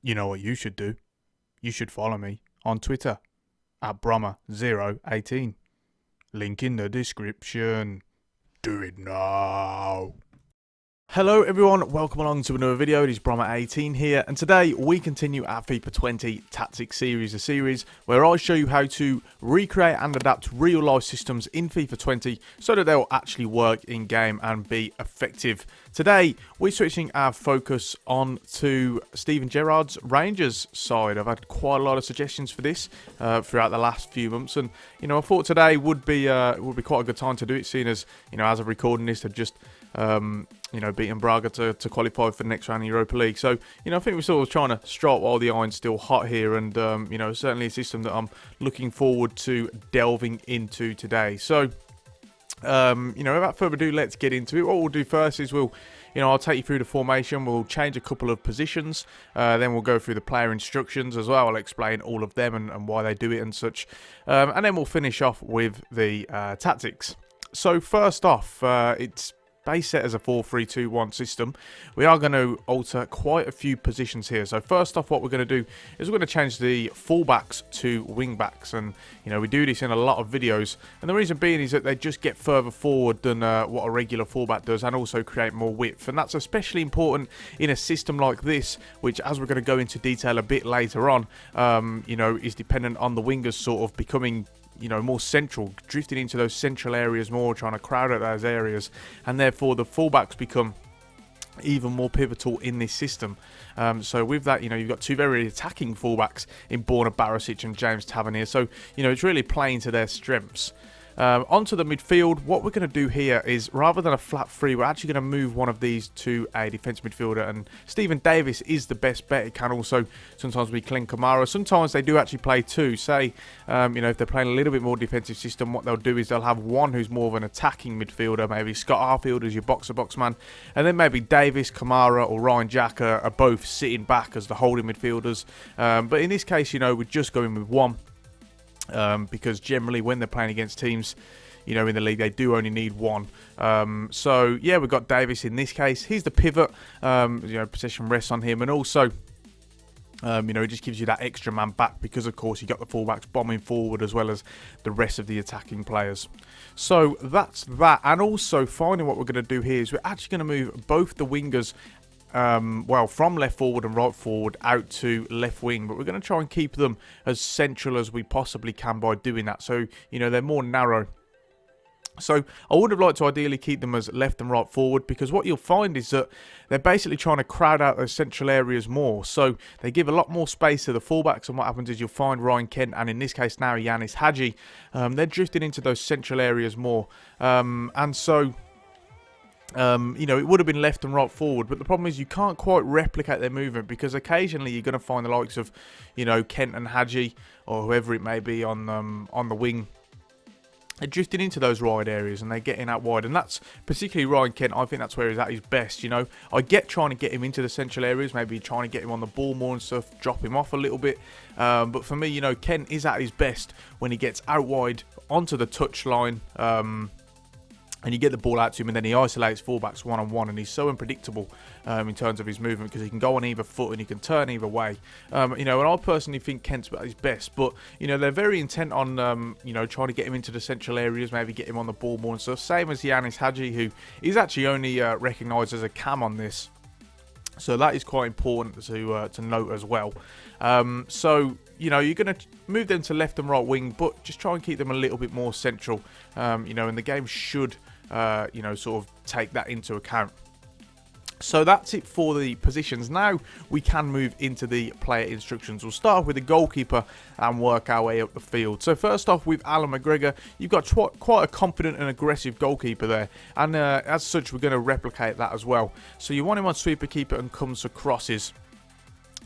You know what you should do? You should follow me on Twitter at Brommer018. Link in the description. Do it now. Hello everyone, welcome along to another video. It is Brommer18 here, and today we continue our FIFA 20 Tactics series, a series where I show you how to recreate and adapt real life systems in FIFA 20 so that they will actually work in game and be effective. Today we're switching our focus on to Steven Gerrard's Rangers side. I've had quite a lot of suggestions for this throughout the last few months, and I thought today would be quite a good time to do it, seeing as as of recording this, they've just beating Braga to qualify for the next round in Europa League. So, I think we're sort of trying to strike while the iron's still hot here, and, certainly a system that I'm looking forward to delving into today. So, without further ado, let's get into it. What we'll do first is I'll take you through the formation. We'll change a couple of positions. Then we'll go through the player instructions as well. I'll explain all of them and why they do it and such. And then we'll finish off with the tactics. So, first off, it's base set as a 4-3-2-1 system. We are going to alter quite a few positions here. So first off, what we're going to do is we're going to change the fullbacks to wingbacks, and we do this in a lot of videos, and the reason being is that they just get further forward than what a regular fullback does, and also create more width, and that's especially important in a system like this, which, as we're going to go into detail a bit later on, is dependent on the wingers sort of becoming more central, drifting into those central areas more, trying to crowd out those areas, and therefore the fullbacks become even more pivotal in this system. So with that, you've got two very attacking fullbacks in Borna, Barisic and James Tavernier. So, it's really playing to their strengths. Onto the midfield, what we're going to do here is, rather than a flat three, we're actually going to move one of these to a defensive midfielder, and Steven Davis is the best bet. It can also sometimes be Clint Kamara. Sometimes they do actually play two. Say, if they're playing a little bit more defensive system, what they'll do is they'll have one who's more of an attacking midfielder, maybe Scott Arfield as your box-to-box man, and then maybe Davis, Kamara or Ryan Jack are both sitting back as the holding midfielders. But in this case, we're just going with one. Because generally when they're playing against teams, in the league, they do only need one. So yeah, we've got Davis in this case. He's the pivot. Possession rests on him, and also, it just gives you that extra man back because, of course, you got the fullbacks bombing forward as well as the rest of the attacking players. So that's that. And also, finally, what we're going to do here is we're actually going to move both the wingers from left forward and right forward out to left wing, but we're going to try and keep them as central as we possibly can by doing that. So, they're more narrow. So I would have liked to ideally keep them as left and right forward, because what you'll find is that they're basically trying to crowd out those central areas more. So they give a lot more space to the fullbacks, and what happens is you'll find Ryan Kent, and in this case now Ianis, Hagi, they're drifting into those central areas more. And so it would have been left and right forward, but the problem is you can't quite replicate their movement, because occasionally you're going to find the likes of, Kent and Hagi or whoever it may be on the wing. They're drifting into those wide areas and they're getting out wide, and that's particularly Ryan Kent. I think that's where he's at his best. I get trying to get him into the central areas, maybe trying to get him on the ball more and stuff, drop him off a little bit. But for me, Kent is at his best when he gets out wide onto the touchline. And you get the ball out to him, and then he isolates fullbacks one-on-one, and he's so unpredictable in terms of his movement, because he can go on either foot and he can turn either way. And I personally think Kent's at his best, but they're very intent on trying to get him into the central areas, maybe get him on the ball more and stuff. Same as Ianis Hagi, who is actually only recognised as a cam on this. So that is quite important to note as well. So you're going to move them to left and right wing, but just try and keep them a little bit more central. And the game should sort of take that into account. So that's it for the positions. Now we can move into the player instructions. We'll start with the goalkeeper and work our way up the field. So first off, with Alan McGregor, you've got quite a confident and aggressive goalkeeper there, and as such we're going to replicate that as well. So you want him on sweeper keeper and comes to crosses.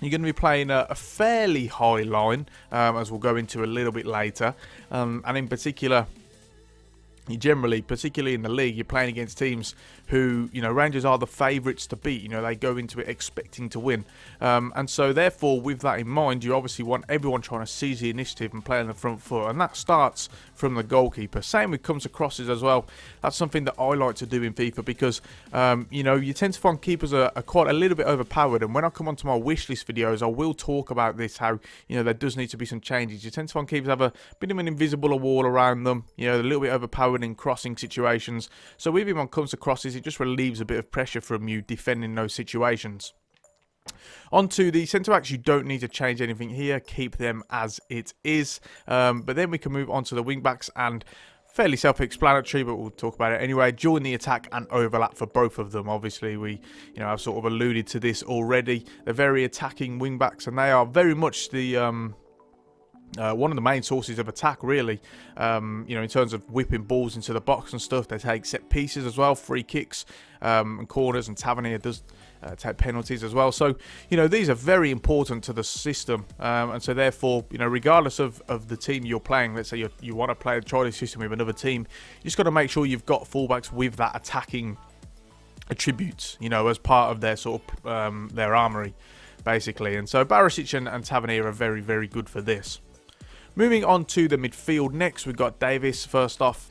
You're going to be playing a fairly high line, as we'll go into a little bit later, and in particular, you generally, particularly in the league, you're playing against teams who, Rangers are the favourites to beat. They go into it expecting to win. And so, therefore, with that in mind, you obviously want everyone trying to seize the initiative and play on the front foot. And that starts from the goalkeeper. Same with comes to crosses as well. That's something that I like to do in FIFA because, you tend to find keepers are quite a little bit overpowered. And when I come onto my wish list videos, I will talk about this, how, there does need to be some changes. You tend to find keepers have a bit of an invisible wall around them, a little bit overpowered in crossing situations. So with him on comes to crosses, it just relieves a bit of pressure from you defending those situations. Onto the centre-backs, you don't need to change anything here. Keep them as it is. But then we can move on to the wing-backs, and fairly self-explanatory, but we'll talk about it anyway. Join the attack and overlap for both of them. Obviously, we, I've sort of alluded to this already. They're very attacking wing-backs, and they are very much the one of the main sources of attack, really. In terms of whipping balls into the box and stuff. They take set pieces as well, free kicks and corners, and Tavernier does take penalties as well. So, these are very important to the system. And so, therefore, regardless of the team you're playing, let's say you want to try this system with another team, you just got to make sure you've got fullbacks with that attacking attributes, as part of their sort of their armoury, basically. And so, Barisic and Tavernier are very, very good for this. Moving on to the midfield next, we've got Davis first off.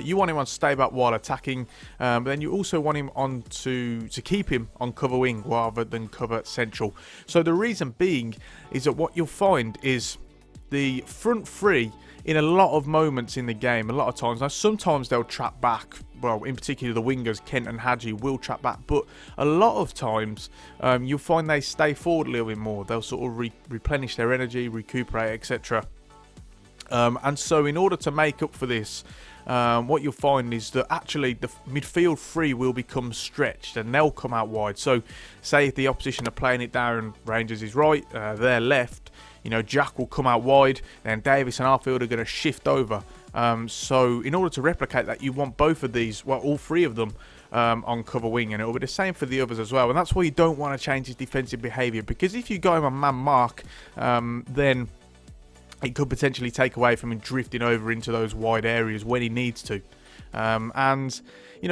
You want him on stay back while attacking, but then you also want him on to keep him on cover wing rather than cover central. So the reason being is that what you'll find is the front three in a lot of moments in the game, a lot of times. Now, sometimes they'll trap back. Well, in particular, the wingers, Kent and Hagi, will trap back. But a lot of times, you'll find they stay forward a little bit more. They'll sort of replenish their energy, recuperate, etc. And so, in order to make up for this, what you'll find is that actually the midfield three will become stretched and they'll come out wide. So, say if the opposition are playing it down, Rangers is right, they're left. Jack will come out wide, then Davis and Arfield are going to shift over. So in order to replicate that, you want both of these, well, all three of them on cover wing, and it'll be the same for the others as well. And that's why you don't want to change his defensive behaviour, because if you go him on man mark, then it could potentially take away from him drifting over into those wide areas when he needs to. And,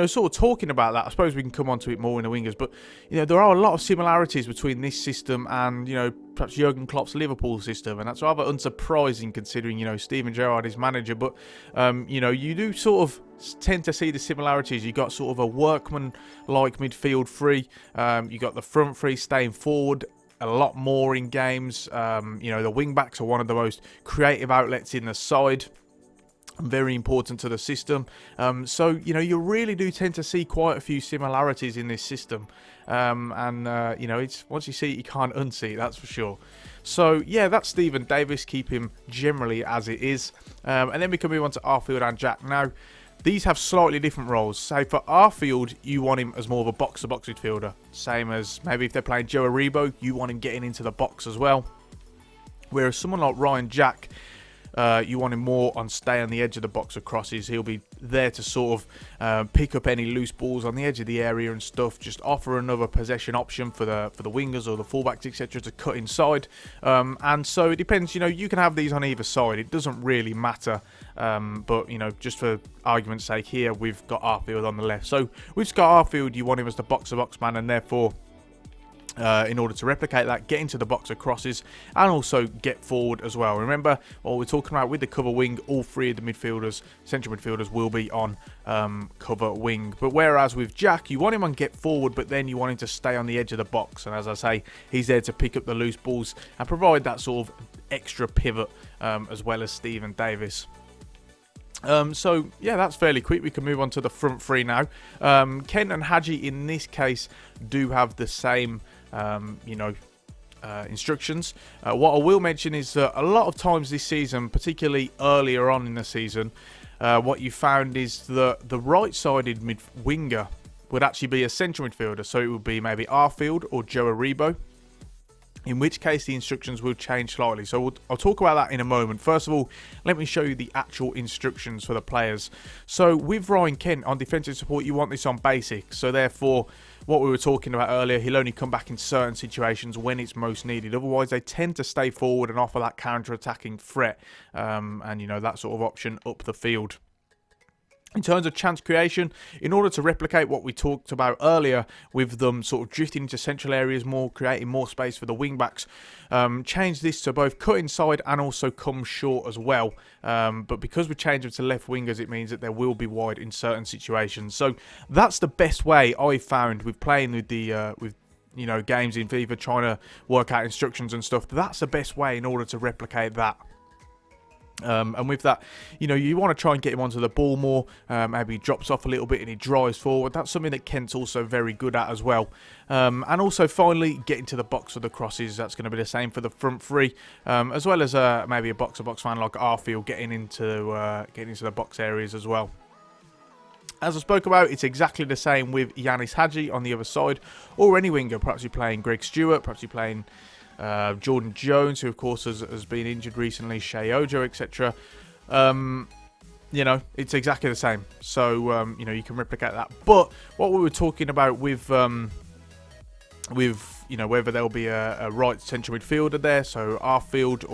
sort of talking about that, I suppose we can come on to it more in the wingers, but, there are a lot of similarities between this system and, perhaps Jurgen Klopp's Liverpool system, and that's rather unsurprising considering, Steven Gerrard is manager, but, you do sort of tend to see the similarities. You got sort of a workman-like midfield three, you got the front three staying forward a lot more in games, the wing-backs are one of the most creative outlets in the side. Very important to the system. So, you really do tend to see quite a few similarities in this system. It's once you see it, you can't unsee it, that's for sure. So, yeah, that's Steven Davis. Keep him generally as it is. And then we can move on to Arfield and Jack. Now, these have slightly different roles. So, for Arfield, you want him as more of a box-to-box midfielder. Same as maybe if they're playing Gerrard, you want him getting into the box as well. Whereas someone like Ryan Jack, you want him more on stay on the edge of the box of crosses. He'll be there to sort of pick up any loose balls on the edge of the area and stuff. Just offer another possession option for the wingers or the fullbacks, etc., to cut inside. And so it depends. You can have these on either side. It doesn't really matter. But just for argument's sake, here we've got Arfield on the left. So with Scott Arfield, you want him as the box-to-box man, and therefore, in order to replicate that, get into the box of crosses and also get forward as well. Remember what we're talking about with the cover wing, all three of the midfielders, central midfielders, will be on cover wing. But whereas with Jack, you want him on get forward, but then you want him to stay on the edge of the box. And as I say, he's there to pick up the loose balls and provide that sort of extra pivot, as well as Steven Davis. So, yeah, that's fairly quick. We can move on to the front three now. Kent and Hagi, in this case, do have the same instructions. What I will mention is that a lot of times this season, particularly earlier on in the season, what you found is that the right-sided winger would actually be a central midfielder. So it would be maybe Arfield or Gerrard, in which case the instructions will change slightly. So I'll talk about that in a moment. First of all, let me show you the actual instructions for the players. So with Ryan Kent on defensive support, you want this on basic. So therefore, what we were talking about earlier, he'll only come back in certain situations when it's most needed. Otherwise, they tend to stay forward and offer that counter-attacking threat, and that sort of option up the field. In terms of chance creation, in order to replicate what we talked about earlier with them sort of drifting into central areas more, creating more space for the wing-backs, change this to both cut inside and also come short as well. But because we change them to left wingers, it means that they will be wide in certain situations. So that's the best way I found with playing with the games in FIFA, trying to work out instructions and stuff. That's the best way in order to replicate that. And with that, you want to try and get him onto the ball more. Maybe he drops off a little bit and he drives forward. That's something that Kent's also very good at as well. And also, finally, get into the box for the crosses. That's going to be the same for the front three, as well as maybe a box-to-box fan like Arfield getting into the box areas as well. As I spoke about, it's exactly the same with Ianis Hagi on the other side, or any winger. Perhaps you're playing Greg Stewart, perhaps you're playing Jordan Jones, who of course has been injured recently, Shea Ojo, etc. It's exactly the same. So you can replicate that. But what we were talking about with whether there'll be a right central midfielder there, so Arfield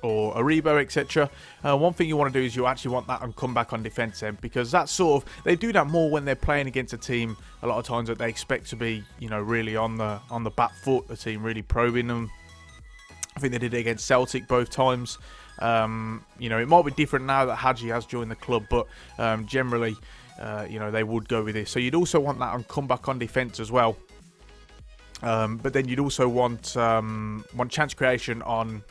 or Aribo, etc. One thing you want to do is you actually want that and come back on defence end, because that's sort of, they do that more when they're playing against a team a lot of times that they expect to be really on the back foot, the team really probing them. I think they did it against Celtic both times. It might be different now that Hagi has joined the club, but generally they would go with this. So you'd also want that and come back on defence as well. But then you'd also want chance creation on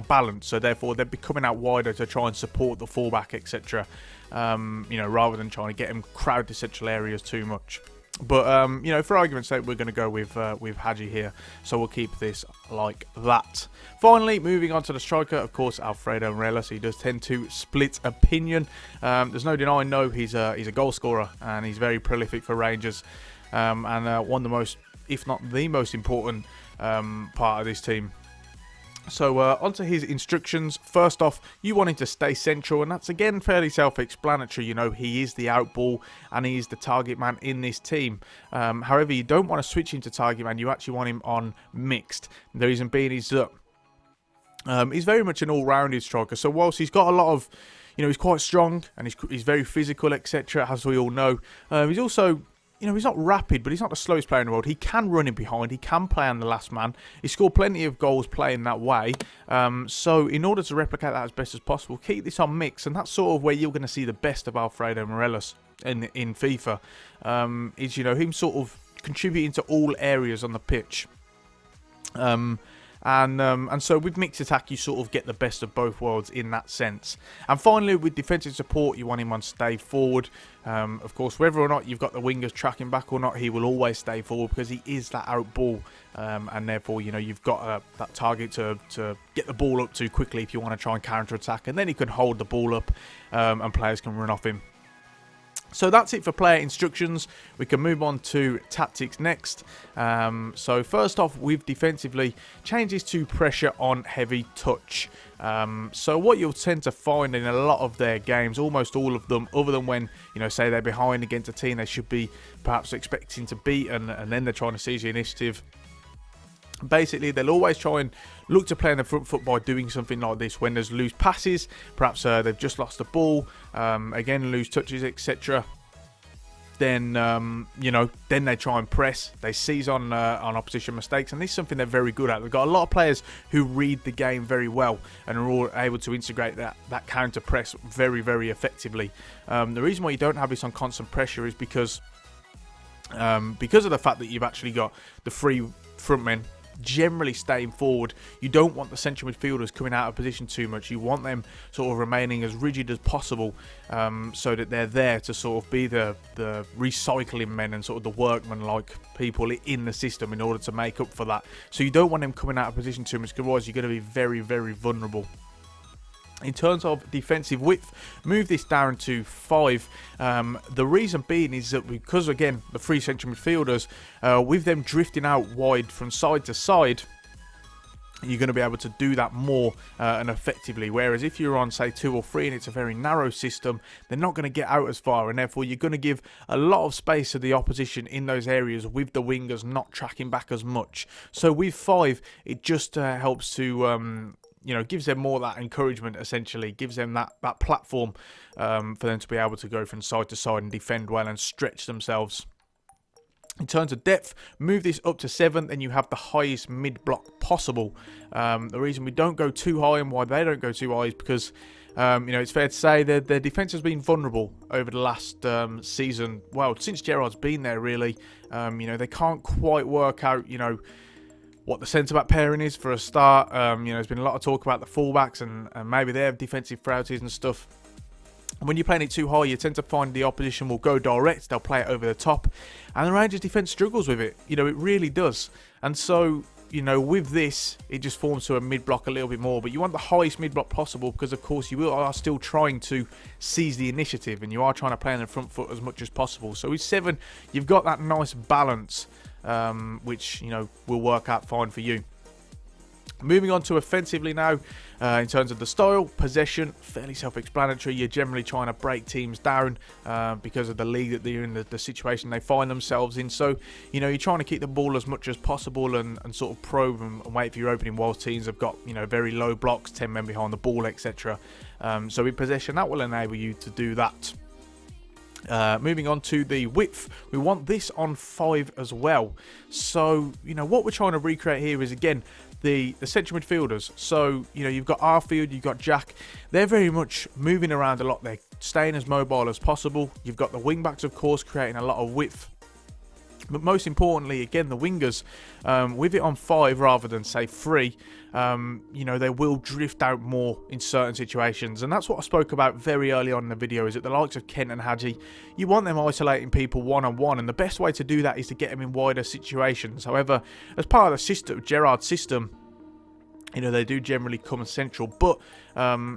balance, so therefore they'd be coming out wider to try and support the fullback, etc. Rather than trying to get him crowd to central areas too much. But for argument's sake, we're going to go with Hagi here, so we'll keep this like that. Finally, moving on to the striker, of course, Alfredo Morelos. He does tend to split opinion. There's no denying, he's a goal scorer and he's very prolific for Rangers, and one of the most, if not the most important part of this team. So onto his instructions. First off, you want him to stay central, and that's again fairly self-explanatory. He is the out ball and he is the target man in this team. However, you don't want to switch him to target man. You actually want him on mixed. The reason being is that he's very much an all-rounded striker. So whilst he's got a lot of, he's quite strong and he's very physical, etc., as we all know, he's also, he's not rapid, but he's not the slowest player in the world. He can run in behind. He can play on the last man. He scored plenty of goals playing that way. So in order to replicate that as best as possible, keep this on mix. And that's sort of where you're going to see the best of Alfredo Morelos in FIFA. Is, him sort of contributing to all areas on the pitch. And so with mixed attack, you sort of get the best of both worlds in that sense. And finally, with defensive support, you want him on stay forward. Of course, whether or not you've got the wingers tracking back or not, he will always stay forward because he is that out ball. And therefore, you've got that target to get the ball up to quickly if you want to try and counter attack. And then he can hold the ball up and players can run off him. So that's it for player instructions. We can move on to tactics next. So first off, with defensively, changes to pressure on heavy touch. So what you'll tend to find in a lot of their games, almost all of them, other than when, say they're behind against a team they should be perhaps expecting to beat, and then they're trying to seize the initiative. Basically, they'll always try and look to play on the front foot by doing something like this. When there's loose passes, perhaps they've just lost the ball, again, loose touches, etc. Then, then they try and press. They seize on opposition mistakes, and this is something they're very good at. They've got a lot of players who read the game very well and are all able to integrate that counter press very, very effectively. The reason why you don't have this on constant pressure is because of the fact that you've actually got the three front men generally staying forward. You don't want the central midfielders coming out of position too much. You want them sort of remaining as rigid as possible, so that they're there to sort of be the recycling men and sort of the workmanlike people in the system in order to make up for that. So you don't want them coming out of position too much, because otherwise you're going to be very, very vulnerable. In terms of defensive width, move this down to 5. The reason being is that because, again, the three central midfielders, with them drifting out wide from side to side, you're going to be able to do that more and effectively. Whereas if you're on, say, 2 or 3 and it's a very narrow system, they're not going to get out as far, and therefore you're going to give a lot of space to the opposition in those areas with the wingers not tracking back as much. So with 5, it just helps to you know, gives them more that encouragement, essentially, gives them that platform for them to be able to go from side to side and defend well and stretch themselves. In terms of depth, move this up to 7, then you have the highest mid-block possible. The reason we don't go too high and why they don't go too high is because, you know, it's fair to say their defence has been vulnerable over the last season. Well, since Gerrard's been there, really. You know, they can't quite work out, you know, what the centre-back pairing is for a start. You know, there's been a lot of talk about the fullbacks and maybe their defensive frailties and stuff. When you're playing it too high, you tend to find the opposition will go direct. They'll play it over the top. And the Rangers defence struggles with it. You know, it really does. And so, you know, with this, it just forms to a mid-block a little bit more. But you want the highest mid-block possible because, of course, you are still trying to seize the initiative. And you are trying to play on the front foot as much as possible. So with 7, you've got that nice balance, which, you know, will work out fine for you. Moving on to offensively now, in terms of the style, possession, fairly self-explanatory. You're generally trying to break teams down because of the league that they're in, the situation they find themselves in. So, you know, you're trying to keep the ball as much as possible and sort of probe and wait for your opening whilst teams have got, you know, very low blocks, 10 men behind the ball, etc. So with possession, that will enable you to do that. Moving on to the width, we want this on 5 as well. So, you know, what we're trying to recreate here is, again, the central midfielders. So, you know, you've got Arfield, you've got Jack. They're very much moving around a lot. They're staying as mobile as possible. You've got the wing backs, of course, creating a lot of width. But most importantly, again, the wingers, with it on 5 rather than, say, 3, you know, they will drift out more in certain situations. And that's what I spoke about very early on in the video, is that the likes of Kent and Hagi, you want them isolating people one-on-one. And the best way to do that is to get them in wider situations. However, as part of the system, Gerrard's system, you know, they do generally come central. But,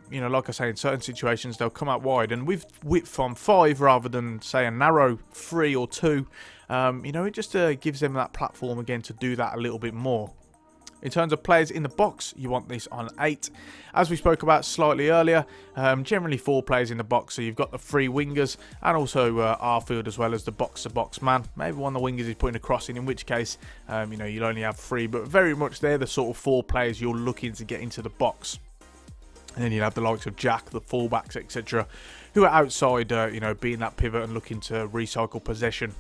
you know, like I say, in certain situations, they'll come out wide. And with width on 5 rather than, say, a narrow 3 or 2, you know, it just gives them that platform again to do that a little bit more. In terms of players in the box, you want this on 8. As we spoke about slightly earlier, generally 4 players in the box. So you've got the 3 wingers and also Arfield as well as the box-to-box man. Maybe one of the wingers is putting a crossing, in which case, you know, you'll only have 3. But very much they're the sort of 4 players you're looking to get into the box. And then you'll have the likes of Jack, the fullbacks, etc., who are outside, you know, being that pivot and looking to recycle possession.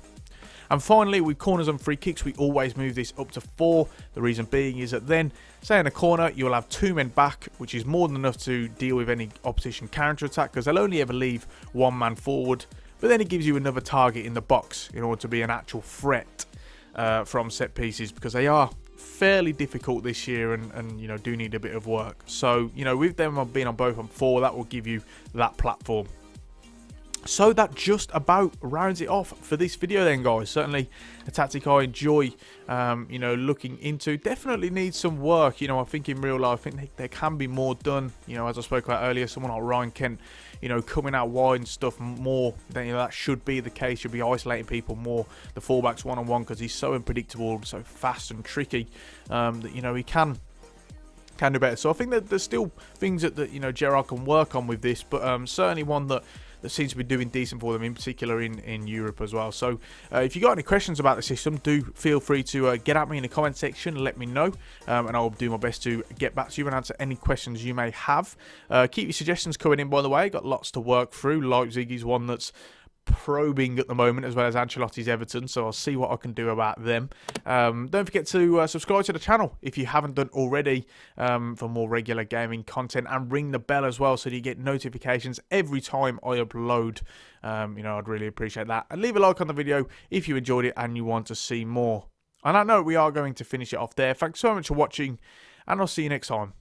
And finally, with corners and free kicks, we always move this up to 4. The reason being is that then, say in a corner, you'll have 2 men back, which is more than enough to deal with any opposition counter-attack, because they'll only ever leave 1 man forward. But then it gives you another target in the box in order to be an actual threat from set pieces, because they are fairly difficult this year and you know, do need a bit of work. So, you know, with them being on both on 4, that will give you that platform. So that just about rounds it off for this video then, guys. Certainly a tactic I enjoy, you know, looking into. Definitely needs some work, you know. I think in real life, I think there can be more done. You know, as I spoke about earlier, someone like Ryan Kent, you know, coming out wide and stuff more. Then, you know, that should be the case. Should be isolating people more. The fullbacks one-on-one, because he's so unpredictable, so fast and tricky, that, you know, he can do better. So I think that there's still things that you know, Gerrard can work on with this, but certainly one that seems to be doing decent for them, in particular in Europe as well. So if you got any questions about the system, do feel free to get at me in the comment section, let me know, and I'll do my best to get back to you and answer any questions you may have. Keep your suggestions coming in, by the way. Got lots to work through. Leipzig is one that's probing at the moment, as well as Ancelotti's Everton, so I'll see what I can do about them. Don't forget to subscribe to the channel if you haven't done already, for more regular gaming content, and ring the bell as well so that you get notifications every time I upload. You know, I'd really appreciate that. And leave a like on the video if you enjoyed it and you want to see more. On that note, we are going to finish it off there. Thanks so much for watching, and I'll see you next time.